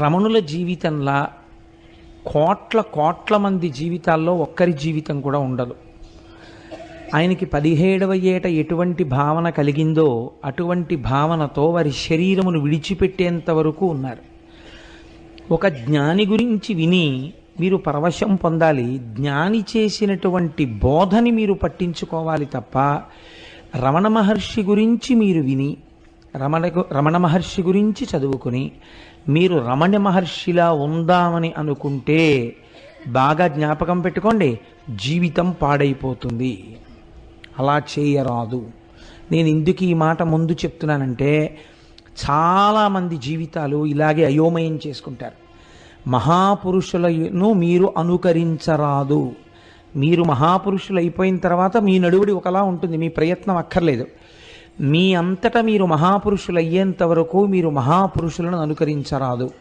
రమణుల జీవితంలా కోట్ల కోట్ల మంది జీవితాల్లో ఒక్కరి జీవితం కూడా ఉండదు. ఆయనకి 17వ ఏట ఎటువంటి భావన కలిగిందో అటువంటి భావనతో వారి శరీరమును విడిచిపెట్టేంత వరకు ఉన్నారు. ఒక జ్ఞాని గురించి విని మీరు పరవశం పొందాలి. జ్ఞాని చేసినటువంటి బోధని మీరు పట్టించుకోవాలి తప్ప రమణ మహర్షి గురించి మీరు విని రమణ మహర్షి గురించి చదువుకుని మీరు రమణ మహర్షిలా ఉందామని అనుకుంటే బాగా జ్ఞాపకం పెట్టుకోండి, జీవితం పాడైపోతుంది. అలా చేయరాదు. నేను ఎందుకు ఈ మాట ముందు చెప్తున్నానంటే చాలామంది జీవితాలు ఇలాగే అయోమయం చేసుకుంటారు. మహాపురుషులను మీరు అనుకరించరాదు. మీరు మహాపురుషులు అయిపోయిన తర్వాత మీ నడువుడి ఒకలా ఉంటుంది, మీ ప్రయత్నం అక్కర్లేదు. మీ అంతటా మీరు మహాపురుషులు అయ్యేంత వరకు మీరు మహాపురుషులను అనుకరించరాదు.